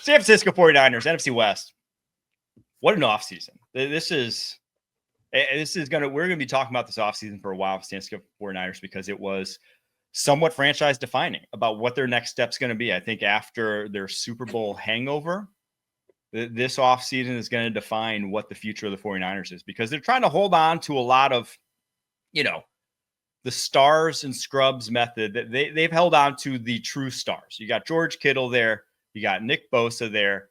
San Francisco 49ers, NFC West. What an offseason. This is we're going to be talking about this offseason for a while for San Francisco 49ers because it was somewhat franchise defining about what their next step's going to be. I think after their Super Bowl hangover, this offseason is going to define what the future of the 49ers is because they're trying to hold on to a lot of, the stars and scrubs method that they've held on to the true stars. You got George Kittle there. You got Nick Bosa there.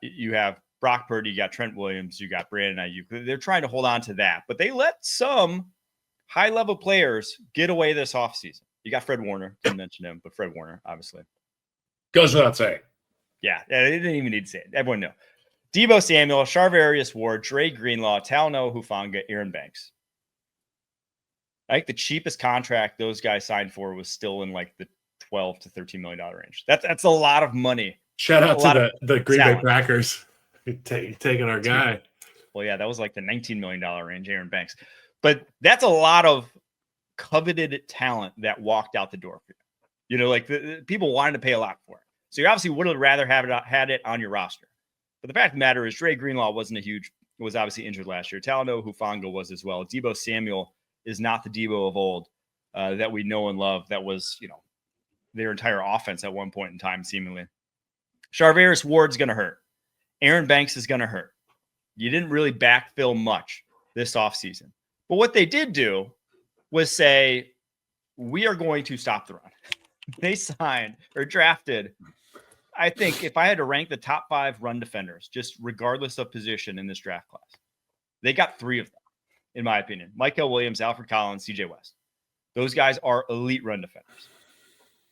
You have Brock Purdy. You got Trent Williams. You got Brandon Ayuk. They're trying to hold on to that, but they let some high-level players get away this offseason. You got Fred Warner. Didn't mention him, but Fred Warner, obviously. Goes without saying. Yeah, they didn't even need to say it. Everyone knew. Deebo Samuel, Charvarius Ward, Dre Greenlaw, Talanoa Hufanga, Aaron Banks. I think the cheapest contract those guys signed for was still in like the $12 to $13 million range. That's a lot of money. Shout out to the Green Bay Packers taking our guy. Well, yeah, that was like the $19 million range, Aaron Banks. But that's a lot of coveted talent that walked out the door for you. Like the people wanted to pay a lot for it. So you obviously would have rather had it on your roster. But the fact of the matter is Dre Greenlaw was obviously injured last year. Talanoa Hufanga was as well. Deebo Samuel is not the Deebo of old that we know and love. That was, their entire offense at one point in time, seemingly. Charvarius Ward's going to hurt. Aaron Banks is going to hurt. You didn't really backfill much this offseason. But what they did do was say, we are going to stop the run. They signed or drafted, I think if I had to rank the top 5 run defenders, just regardless of position in this draft class, they got 3 of them. In my opinion, Michael Williams, Alfred Collins, CJ West. Those guys are elite run defenders.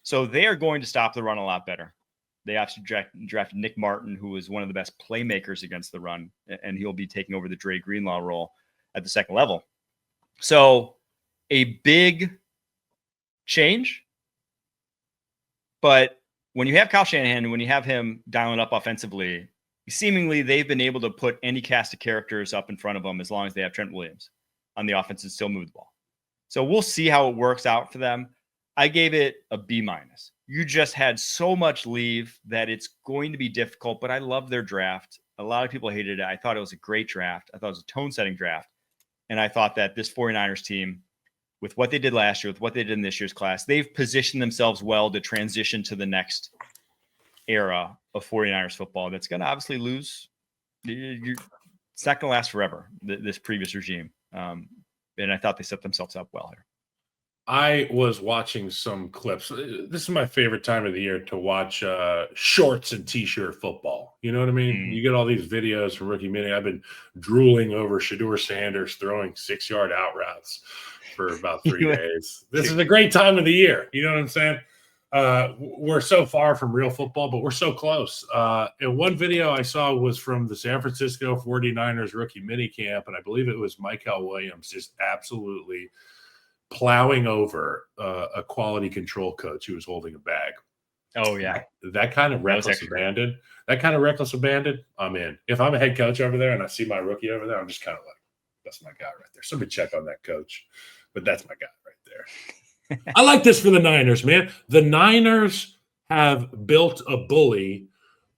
So they are going to stop the run a lot better. They actually drafted Nick Martin, who is one of the best playmakers against the run, and he'll be taking over the Dre Greenlaw role at the second level. So a big change. But when you have Kyle Shanahan, when you have him dialing up offensively, seemingly they've been able to put any cast of characters up in front of them as long as they have Trent Williams on the offense and still move the ball. So we'll see how it works out for them. I gave it a B-. You just had so much leave that it's going to be difficult, but I love their draft. A lot of people hated it. I thought it was a great draft. I thought it was a tone-setting draft. And I thought that this 49ers team, with what they did last year, with what they did in this year's class, they've positioned themselves well to transition to the next era of 49ers football that's going to obviously lose. It's not going to last forever, this previous regime. And I thought they set themselves up well here. I was watching some clips. This is my favorite time of the year to watch shorts and T-shirt football. You know what I mean? You get all these videos from Rookie Mini. I've been drooling over Shedeur Sanders throwing 6-yard out routes for about 3 days. This is a great time of the year. You know what I'm saying? We're so far from real football, but we're so close. And one video I saw was from the San Francisco 49ers rookie minicamp, and I believe it was Michael Williams just absolutely plowing over a quality control coach who was holding a bag. Oh, yeah. That kind of reckless abandon, I'm in. If I'm a head coach over there and I see my rookie over there, I'm just kind of like, that's my guy right there. Somebody check on that coach. But that's my guy right there. I like this for the Niners, man. The Niners have built a bully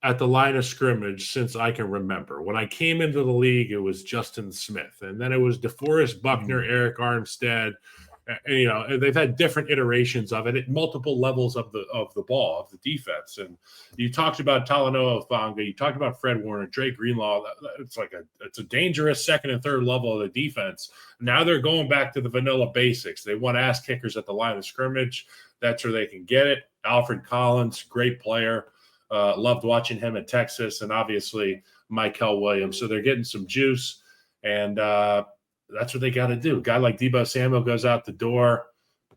at the line of scrimmage since I can remember. When I came into the league, it was Justin Smith, and then it was DeForest Buckner, Eric Armstead. And, they've had different iterations of it at multiple levels of the ball, of the defense. And you talked about Talanoa Hufanga, you talked about Fred Warner, Dre Greenlaw. It's a dangerous second and third level of the defense. Now they're going back to the vanilla basics. They want ass kickers at the line of scrimmage. That's where they can get it. Alfred Collins, great player. Loved watching him at Texas, and obviously Michael Williams. So they're getting some juice, and that's what they got to do. A guy like Deebo Samuel goes out the door.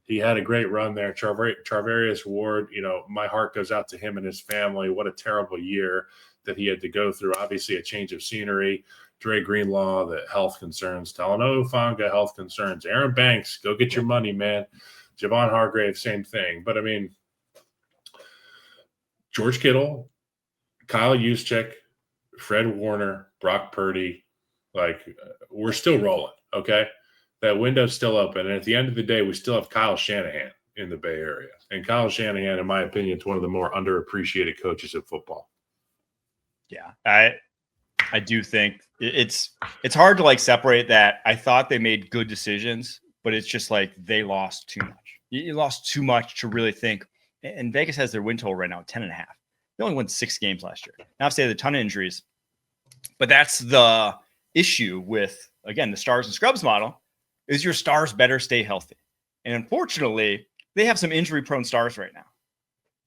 He had a great run there. Charvarius Ward, my heart goes out to him and his family. What a terrible year that he had to go through. Obviously, a change of scenery. Dre Greenlaw, the health concerns. Talanoa Hufanga, health concerns. Aaron Banks, go get your money, man. Javon Hargrave, same thing. But, George Kittle, Kyle Juszczyk, Fred Warner, Brock Purdy, we're still rolling, okay? That window's still open. And at the end of the day, we still have Kyle Shanahan in the Bay Area. And Kyle Shanahan, in my opinion, is one of the more underappreciated coaches of football. Yeah, I do think it's hard to like separate that. I thought they made good decisions, but it's just like they lost too much. You lost too much to really think. And Vegas has their win total right now at 10.5. They only won 6 games last year. Now, they had a ton of injuries, but that's the issue with, again, the stars and scrubs model is your stars better stay healthy. And unfortunately, they have some injury-prone stars right now.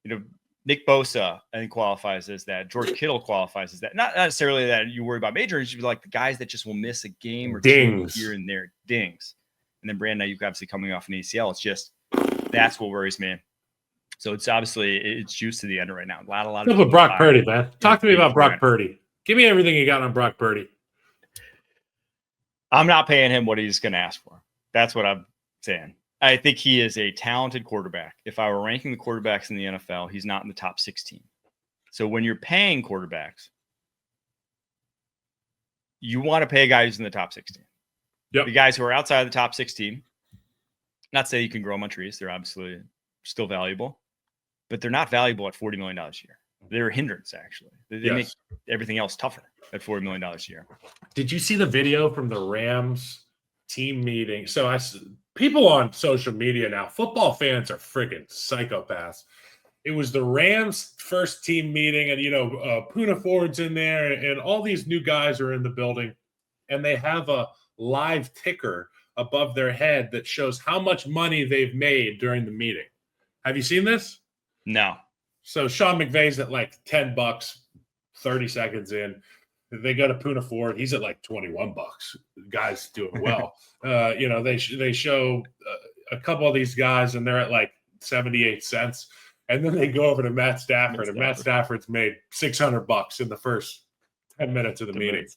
You know, Nick Bosa, I think, qualifies as that. George Kittle qualifies as that. Not necessarily that you worry about major injuries, but like the guys that just will miss a game or dings two here and there. Dings. And then Brandon, you've obviously coming off an ACL. It's just, that's what worries me. So it's obviously, it's juice to the end right now. A lot of Brock Purdy, man. Talk to me about Brock Purdy. Give me everything you got on Brock Purdy. I'm not paying him what he's going to ask for. That's what I'm saying. I think he is a talented quarterback. If I were ranking the quarterbacks in the NFL, he's not in the top 16. So when you're paying quarterbacks, you want to pay a guy who's in the top 16. Yep. The guys who are outside of the top 16, not to say you can grow them on trees. They're absolutely still valuable, but they're not valuable at $40 million a year. They're a hindrance, actually. They make everything else tougher at $40 million a year. Did you see the video from the Rams team meeting? So people on social media now, football fans are friggin' psychopaths. It was the Rams' first team meeting, and, Puna Ford's in there, and all these new guys are in the building, and they have a live ticker above their head that shows how much money they've made during the meeting. Have you seen this? No. So Sean McVay's at like $10, 30 seconds in. They go to Puna Ford. He's at like $21. The guy's doing well. They show a couple of these guys, and they're at like 78 cents. And then they go over to Matt Stafford, and Matt Stafford's made $600 in the first 10 minutes of the meeting.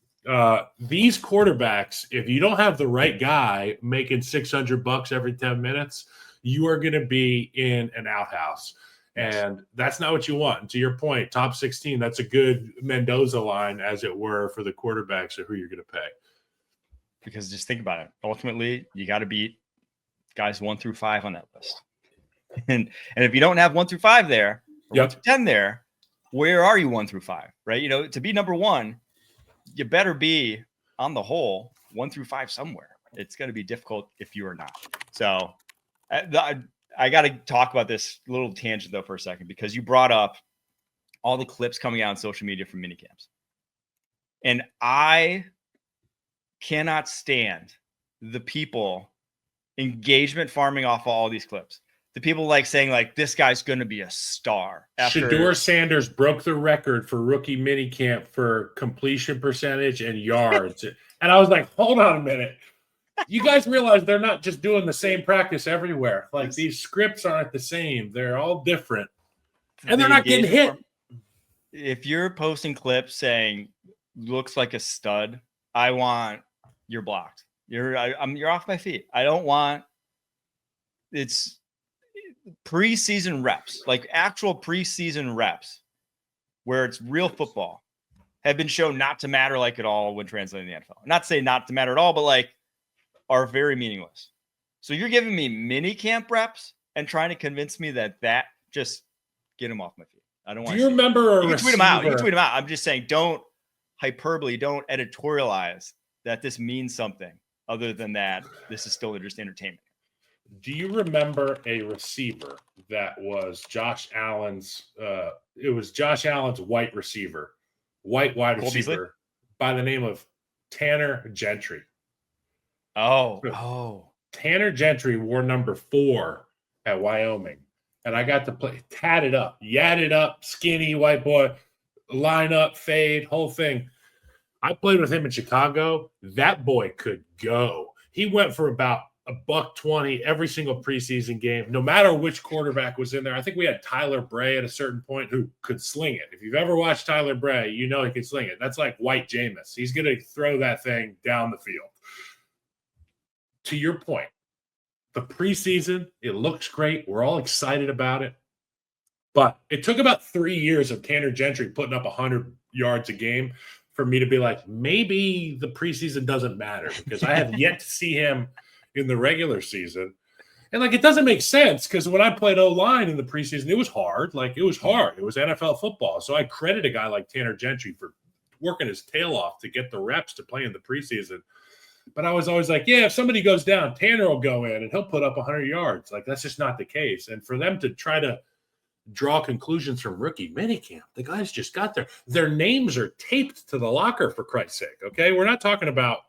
These quarterbacks, if you don't have the right guy making $600 every 10 minutes, you are going to be in an outhouse. And that's not what you want. And to your point, top 16, that's a good Mendoza line, as it were, for the quarterbacks of who you're going to pay. Because just think about it. Ultimately, you got to beat guys 1 through 5 on that list. And if you don't have 1 through 5 there, or 1 through 10 there, where are you 1 through 5? Right? To be number 1, you better be on the whole 1 through 5 somewhere. It's going to be difficult if you are not. So I got to talk about this little tangent, though, for a second, because you brought up all the clips coming out on social media from minicamps. And I cannot stand the people engagement farming off of all these clips. The people like saying, like, this guy's going to be a star. Shedeur Sanders broke the record for rookie minicamp for completion percentage and yards. And I was like, hold on a minute. You guys realize they're not just doing the same practice everywhere. Like, these scripts aren't the same. They're all different. And they're not getting hit. If you're posting clips saying, looks like a stud, you're blocked. You're off my feet. I don't want – it's preseason reps, like actual preseason reps where it's real football have been shown not to matter like at all when translating the NFL. Not to say not to matter at all, but like are very meaningless. So you're giving me mini camp reps and trying to convince me that just get them off my feet. I don't want. Do you remember? You can tweet them out. You can tweet them out. I'm just saying, don't editorialize that this means something other than that. This is still just entertainment. Do you remember a receiver that was Josh Allen's? It was Josh Allen's white receiver, wide receiver by the name of Tanner Gentry. Oh. Tanner Gentry wore number 4 at Wyoming. And I got to play, tatted up, yadded up, skinny white boy, line up, fade, whole thing. I played with him in Chicago. That boy could go. He went for about $120 every single preseason game, no matter which quarterback was in there. I think we had Tyler Bray at a certain point who could sling it. If you've ever watched Tyler Bray, you know he can sling it. That's like White Jameis. He's going to throw that thing down the field. To your point, the preseason, it looks great. We're all excited about it. But it took about 3 years of Tanner Gentry putting up 100 yards a game for me to be like, maybe the preseason doesn't matter, because I have yet to see him in the regular season. And like, it doesn't make sense because when I played O-line in the preseason, it was hard. Like, it was hard. It was NFL football. So I credit a guy like Tanner Gentry for working his tail off to get the reps to play in the preseason. But I was always like, yeah, if somebody goes down, Tanner will go in and he'll put up 100 yards. Like, that's just not the case. And for them to try to draw conclusions from rookie minicamp, the guys just got there. Their names are taped to the locker, for Christ's sake, okay? We're not talking about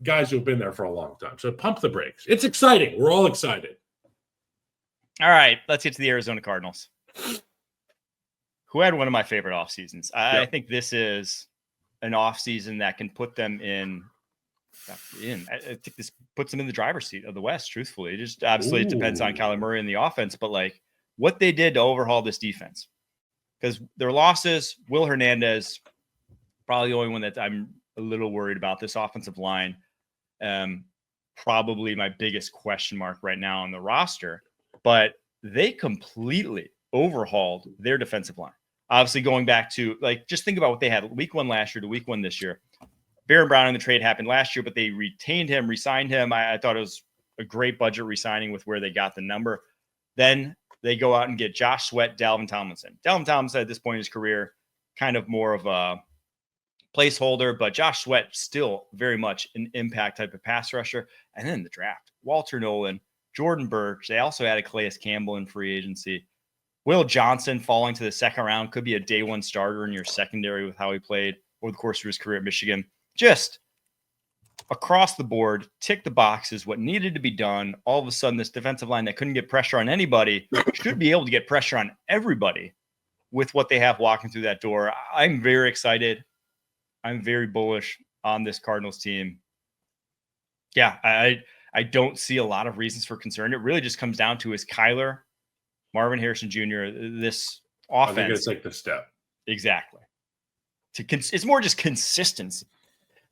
guys who have been there for a long time. So pump the brakes. It's exciting. We're all excited. All right, let's get to the Arizona Cardinals, who had one of my favorite off seasons. I think this is an off season that can put them in. I think this puts them in the driver's seat of the West. Truthfully, it depends on Kyler Murray and the offense, but like what they did to overhaul this defense, because their losses, Will Hernandez, probably the only one that I'm a little worried about. This offensive line. Probably my biggest question mark right now on the roster, but they completely overhauled their defensive line. Obviously, going back to like, just think about what they had week 1 last year to week 1 this year. Baron Brown in the trade happened last year, but they retained him, re-signed him. I thought it was a great budget re-signing with where they got the number. Then they go out and get Josh Sweat, Dalvin Tomlinson. Dalvin Tomlinson at this point in his career, kind of more of a placeholder, but Josh Sweat still very much an impact type of pass rusher. And then the draft, Walter Nolan, Jordan Burch. They also added Calais Campbell in free agency. Will Johnson falling to the second round could be a day one starter in your secondary with how he played over the course of his career at Michigan. Just across the board, tick the boxes, what needed to be done. All of a sudden, this defensive line that couldn't get pressure on anybody should be able to get pressure on everybody with what they have walking through that door. I'm very excited. I'm very bullish on this Cardinals team. Yeah, I don't see a lot of reasons for concern. It really just comes down to, is Kyler, Marvin Harrison Jr., this offense. They're going to take the step. Exactly. It's more just consistency.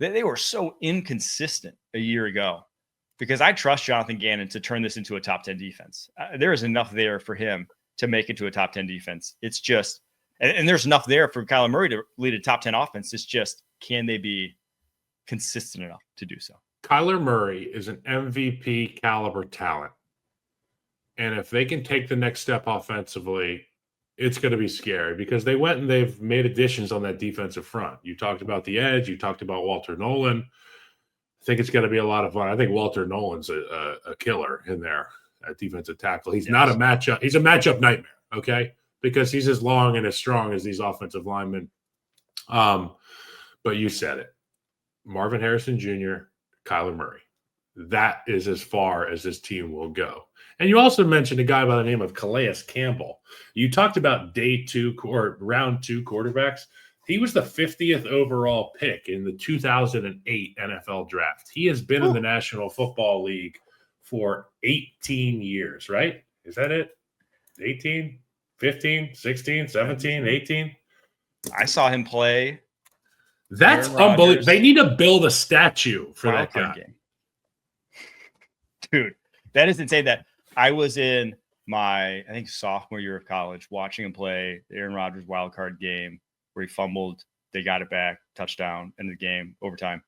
They were so inconsistent a year ago, because I trust Jonathan Gannon to turn this into a top 10 defense. There is enough there for him to make it to a top 10 defense. It's just, and there's enough there for Kyler Murray to lead a top 10 offense. It's just, can they be consistent enough to do so? Kyler Murray is an MVP caliber talent. And if they can take the next step offensively, it's going to be scary, because they went and they've made additions on that defensive front. You talked about the edge. You talked about Walter Nolan. I think it's going to be a lot of fun. I think Walter Nolan's a killer in there at defensive tackle. He's not a matchup. He's a matchup nightmare, okay, because he's as long and as strong as these offensive linemen. But you said it. Marvin Harrison Jr., Kyler Murray. That is as far as this team will go. And you also mentioned a guy by the name of Calais Campbell. You talked about day 2 or round 2 quarterbacks. He was the 50th overall pick in the 2008 NFL draft. He has been in the National Football League for 18 years, right? Is that it? 18, 15, 16, 17, 18? I saw him play. That's unbelievable. They need to build a statue for that guy. Game. Dude, that is insane. That I was in my, I think, sophomore year of college watching him play the Aaron Rodgers wild card game where he fumbled. They got it back, touchdown, end of the game, overtime.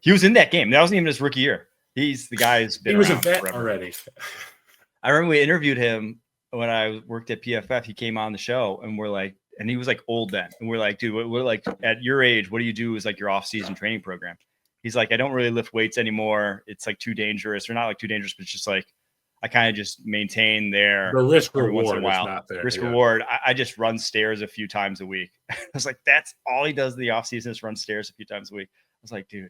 He was in that game. That wasn't even his rookie year. He's the guy who's been. He was a around vet forever. already. I remember we interviewed him when I worked at PFF. He came on the show, and we're like, and he was like old then, and we're like, dude, we're like, at your age, what do you do as like your off-season training program? He's like, I don't really lift weights anymore. It's like too dangerous, or not like too dangerous, but it's just like I kind of just maintain there. The risk every reward once in a while. is not there. Risk reward. I just run stairs a few times a week. I was like, that's all he does in the off season is run stairs a few times a week. I was like, dude,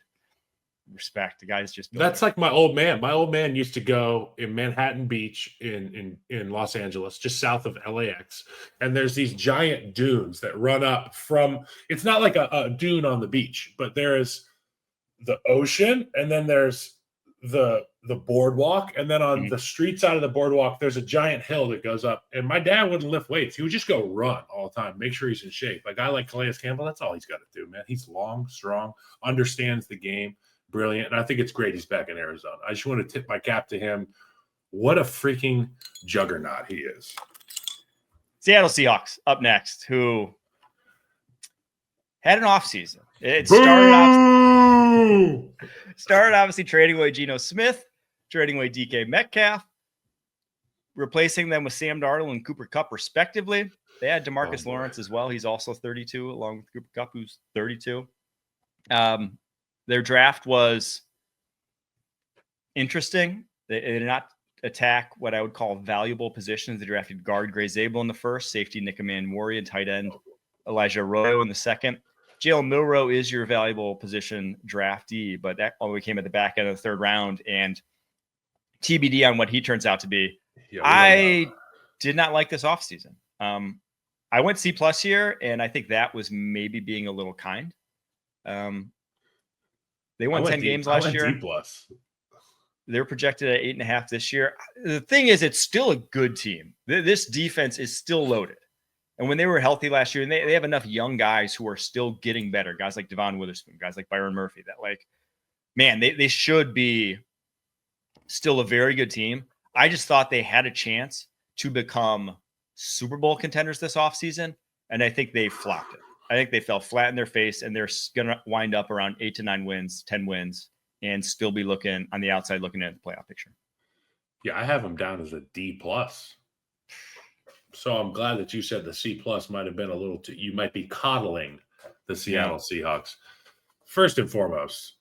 respect. The guy's just. That's like my old man. My old man used to go in Manhattan Beach in Los Angeles, just south of LAX. And there's these giant dunes that run up from. It's not like a dune on the beach, but there is the ocean, and then there's the boardwalk, and then on the street side of the boardwalk there's a giant hill that goes up. And my dad wouldn't lift weights. He would just go run all the time, make sure he's in shape. A guy like Calais Campbell, that's all he's got to do, man. He's long, strong, understands the game, brilliant. And I think it's great he's back in Arizona. I just want to tip my cap to him. What a freaking juggernaut he is. Seattle Seahawks up next, who had an offseason. It started obviously trading away Geno Smith, trading away DK Metcalf, replacing them with Sam Darnold and Cooper Kupp, respectively. They had DeMarcus Lawrence as well. He's also 32, along with Cooper Kupp, who's 32. Their draft was interesting. They did not attack what I would call valuable positions. They drafted guard Gray Zabel in the first, safety Nick Emmanwori, and tight end Elijah Arroyo in the second. Jalen Milroe is your valuable position draftee, but that only came at the back end of the third round, and TBD on what he turns out to be. Yeah, I did not like this offseason. I went C+ here, and I think that was maybe being a little kind. They won 10 games last year. D+. They're projected at 8.5 this year. The thing is, it's still a good team. This defense is still loaded. And when they were healthy last year, and they have enough young guys who are still getting better, guys like Devon Witherspoon, guys like Byron Murphy, that like, man, they should be still a very good team. I just thought they had a chance to become Super Bowl contenders this offseason, and I think they flopped it. I think they fell flat in their face, and they're going to wind up around 8 to 9 wins, 10 wins, and still be looking on the outside, looking at the playoff picture. Yeah, I have them down as a D+. So I'm glad that you said the C+ might have been a little too – you might be coddling the Seattle Seahawks. First and foremost,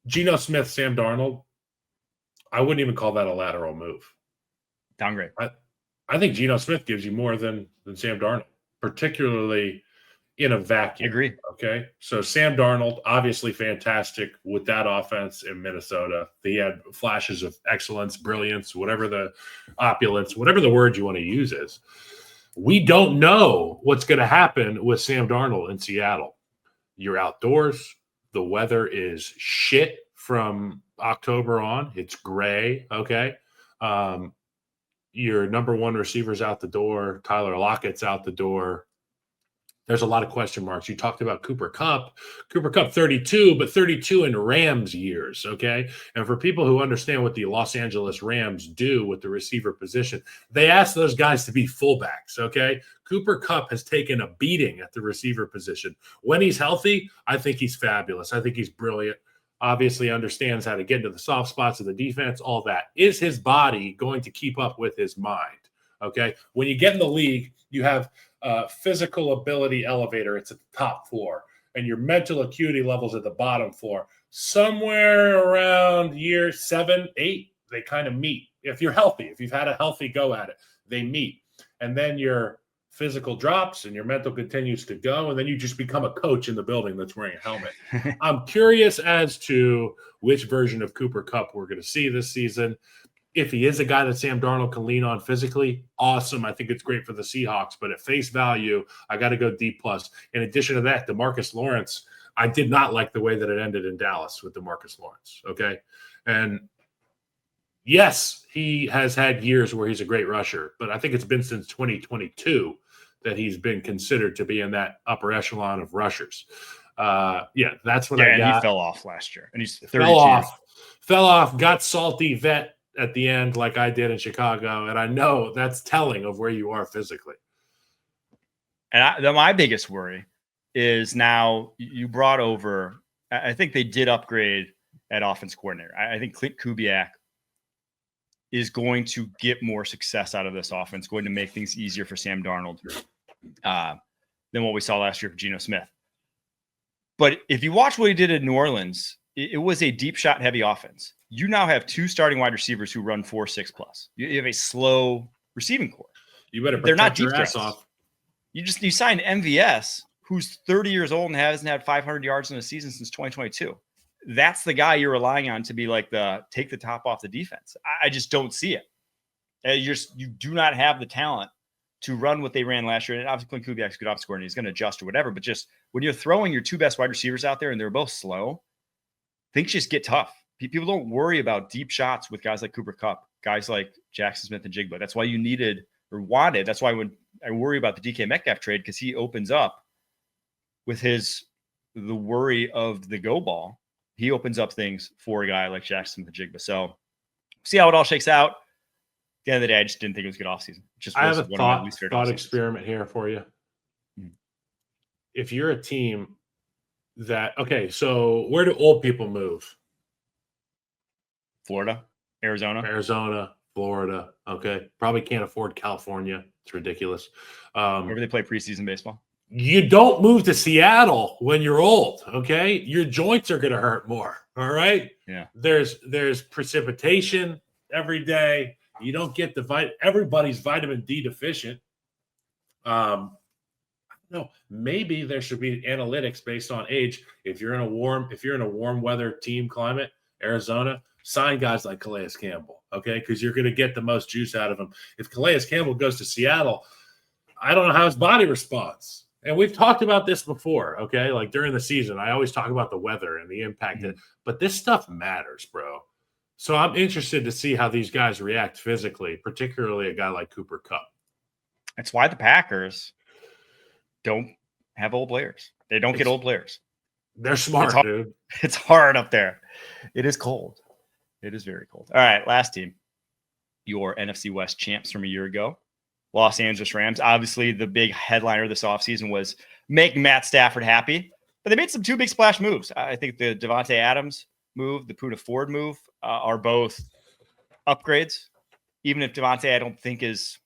Geno Smith, Sam Darnold, I wouldn't even call that a lateral move. Downgrade. I think Geno Smith gives you more than Sam Darnold, particularly in a vacuum. I agree. Okay. So Sam Darnold, obviously fantastic with that offense in Minnesota. He had flashes of excellence, brilliance, whatever the opulence, whatever the word you want to use is. We don't know what's going to happen with Sam Darnold in Seattle. You're outdoors. The weather is shit from October on. It's gray. Okay. Your number one receiver's out the door. Tyler Lockett's out the door. There's a lot of question marks. You talked about Cooper Kupp. Cooper Kupp 32, but 32 in Rams years, okay? And for people who understand what the Los Angeles Rams do with the receiver position, they ask those guys to be fullbacks, okay? Cooper Kupp has taken a beating at the receiver position. When he's healthy, I think he's fabulous. I think he's brilliant. Obviously understands how to get into the soft spots of the defense, all that. Is his body going to keep up with his mind, okay? When you get in the league, you have physical ability elevator. It's at the top floor, and your mental acuity levels at the bottom floor. Somewhere around year 7, 8, they kind of meet. If you're healthy, if you've had a healthy go at it, they meet. And then your physical drops and your mental continues to go, and then you just become a coach in the building that's wearing a helmet. I'm curious as to which version of Cooper Kupp we're going to see this season. If he is a guy that Sam Darnold can lean on physically, awesome. I think it's great for the Seahawks. But at face value, I got to go D+. In addition to that, DeMarcus Lawrence, I did not like the way that it ended in Dallas with DeMarcus Lawrence, okay? And yes, he has had years where he's a great rusher, but I think it's been since 2022 that he's been considered to be in that upper echelon of rushers. That's what I got. And he fell off last year, and he's 32. Fell off, got salty vet at the end like I did in Chicago, and I know that's telling of where you are physically. And my biggest worry is now you brought over – I think they did upgrade at offense coordinator. I think Clint Kubiak is going to get more success out of this offense, going to make things easier for Sam Darnold than what we saw last year for Geno Smith. But if you watch what he did in New Orleans, it was a deep shot heavy offense. You now have 2 starting wide receivers who run 4.6 plus. You have a slow receiving core. You better They're not your deep ass threats. off. You signed MVS, who's 30 years old and hasn't had 500 yards in a season since 2022. That's the guy you're relying on to be like take the top off the defense. I just don't see it. You do not have the talent to run what they ran last year. And obviously, Clint Kubiak's a good offensive coordinator. He's going to adjust or whatever. But just when you're throwing your 2 best wide receivers out there and they're both slow, things just get tough. People don't worry about deep shots with guys like Cooper Kupp, guys like Jackson Smith and Jigba. That's why you needed or wanted. That's why when I worry about the DK Metcalf trade, because he opens up with the worry of the go ball. He opens up things for a guy like Jackson Smith and Jigba. So see how it all shakes out. At the end of the day, I just didn't think it was a good offseason. I have a thought experiment here for you. If you're a team so where do old people move? Florida. Arizona, Florida. Okay. Probably can't afford California. It's ridiculous. Wherever they play preseason baseball. You don't move to Seattle when you're old, okay? Your joints are going to hurt more, all right? Yeah. There's precipitation every day. You don't get everybody's vitamin D deficient. No, maybe there should be analytics based on age. If you're in a warm weather team climate, Arizona, sign guys like Calais Campbell, okay? Because you're going to get the most juice out of him. If Calais Campbell goes to Seattle, I don't know how his body responds. And we've talked about this before, okay? Like during the season, I always talk about the weather and the impact. But this stuff matters, bro. So I'm interested to see how these guys react physically, particularly a guy like Cooper Kupp. That's why the Packers don't have old players. They don't get old players. They're smart, dude. It's hard up there. It is cold. It is very cold. All right, last team. Your NFC West champs from a year ago. Los Angeles Rams. Obviously, the big headliner this offseason was making Matt Stafford happy. But they made two big splash moves. I think the Devontae Adams move, the Poona Ford move are both upgrades. Even if Devontae, I don't think is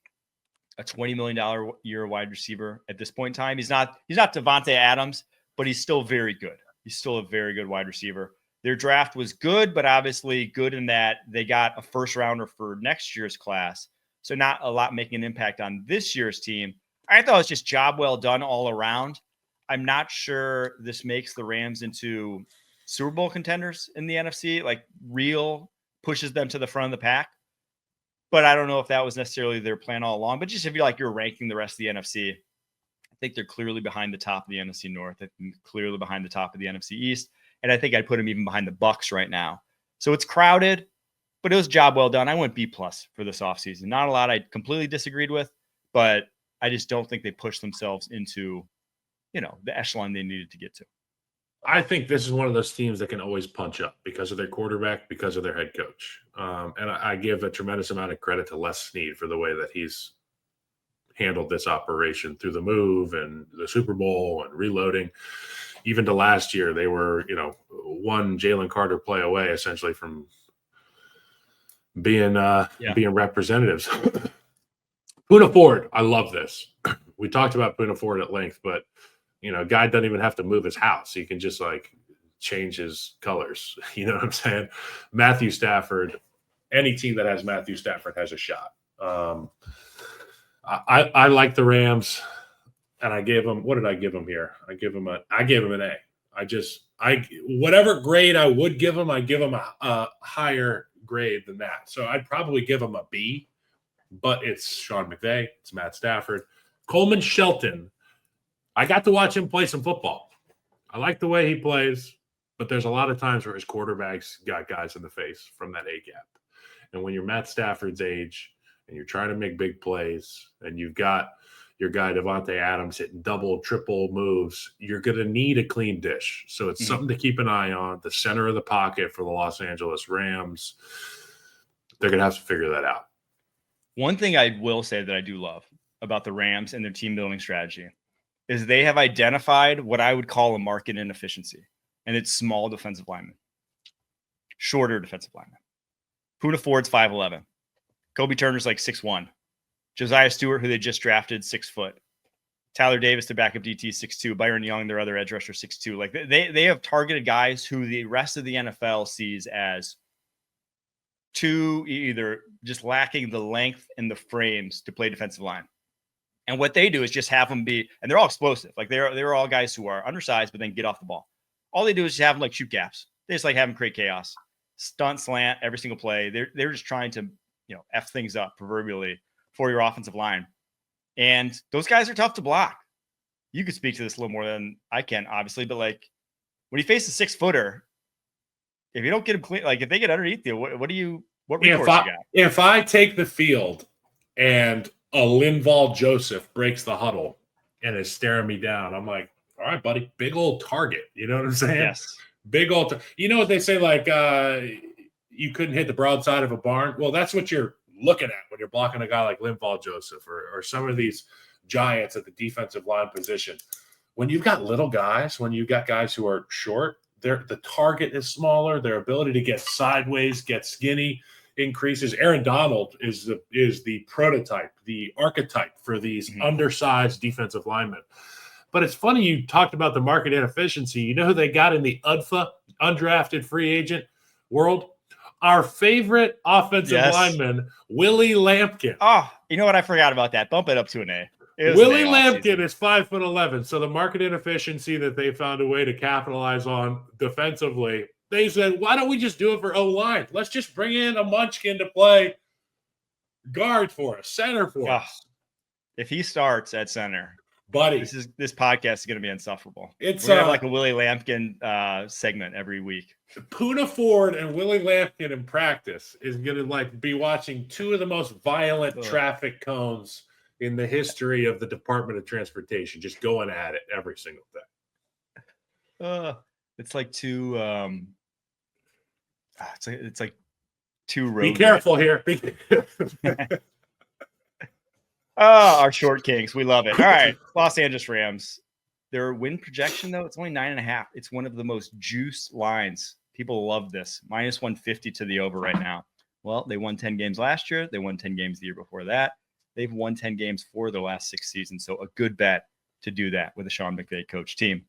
a $20 million year wide receiver at this point in time. He's not Devontae Adams, but he's still very good. He's still a very good wide receiver. Their draft was good, but obviously good in that they got a first rounder for next year's class. So not a lot making an impact on this year's team. I thought it was just job well done all around. I'm not sure this makes the Rams into Super Bowl contenders in the NFC, like real pushes them to the front of the pack. But I don't know if that was necessarily their plan all along. But just if you're ranking the rest of the NFC, I think they're clearly behind the top of the NFC North. I think clearly behind the top of the NFC East. And I think I'd put them even behind the Bucs right now. So it's crowded, but it was job well done. I went B+ for this offseason. Not a lot I completely disagreed with, but I just don't think they pushed themselves into, the echelon they needed to get to. I think this is one of those teams that can always punch up because of their quarterback, because of their head coach. And I give a tremendous amount of credit to Les Snead for the way that he's handled this operation through the move and the Super Bowl and reloading. Even to last year, they were, one Jalen Carter play away essentially from being representatives. Poona Ford, I love this. We talked about Poona Ford at length, but guy doesn't even have to move his house. He can just change his colors. You know what I'm saying? Matthew Stafford, any team that has Matthew Stafford has a shot. I like the Rams, and I gave them. What did I give them here? I gave them an A. Whatever grade I would give them, I give them a higher grade than that. So I'd probably give them a B. But it's Sean McVay, it's Matt Stafford, Coleman Shelton. I got to watch him play some football. I like the way he plays, but there's a lot of times where his quarterbacks got guys in the face from that A gap. And when you're Matt Stafford's age and you're trying to make big plays and you've got your guy Devontae Adams hitting double, triple moves, you're going to need a clean dish. So it's something to keep an eye on. The center of the pocket for the Los Angeles Rams, they're going to have to figure that out. One thing I will say that I do love about the Rams and their team building strategy is they have identified what I would call a market inefficiency, and it's small defensive linemen, shorter defensive linemen. Poona Ford's 5'11". Kobe Turner's 6'1". Josiah Stewart, who they just drafted, 6 foot. Tyler Davis, the backup DT, 6'2". Byron Young, their other edge rusher, 6'2". They have targeted guys who the rest of the NFL sees as too either just lacking the length and the frames to play defensive line. And what they do is just have them be, and they're all explosive. They're all guys who are undersized, but then get off the ball. All they do is just have them shoot gaps. They just have them create chaos, stunt, slant every single play. They're just trying to, F things up proverbially for your offensive line. And those guys are tough to block. You could speak to this a little more than I can, obviously, but when you face a 6-footer, if you don't get them clean, if they get underneath you, what recourse you got? If I take the field and a Linval Joseph breaks the huddle and is staring me down, I'm like, all right, buddy, big old target. You know what I'm saying? Yes. Big old. You know what they say, you couldn't hit the broadside of a barn? Well, that's what you're looking at when you're blocking a guy like Linval Joseph or some of these giants at the defensive line position. When you've got little guys, when you've got guys who are short, the target is smaller. Their ability to get sideways, get skinny increases. Aaron Donald is the prototype, the archetype for these undersized defensive linemen. But it's funny you talked about the market inefficiency. You know who they got in the UDFA, undrafted free agent world? Our favorite offensive lineman, Willie Lampkin. Oh, you know what? I forgot about that. Bump it up to an A. Willie Lampkin is 5'11". So the market inefficiency that they found a way to capitalize on defensively, they said, why don't we just do it for O-line? Let's just bring in a munchkin to play guard for us, center for us. If he starts at center, buddy, this podcast is going to be insufferable. We're going to have like a Willie Lampkin segment every week. Poona Ford and Willie Lampkin in practice is going to be watching two of the most violent traffic cones in the history of the Department of Transportation, just going at it every single day. It's like two. It's like two road. Be careful here. Our short kings, we love it. All right, Los Angeles Rams. Their win projection though, it's only 9.5. It's one of the most juiced lines. People love this. -150 to the over right now. Well, they won 10 games last year. They won 10 games the year before that. They've won 10 games for the last 6 seasons. So a good bet to do that with a Sean McVay coach team.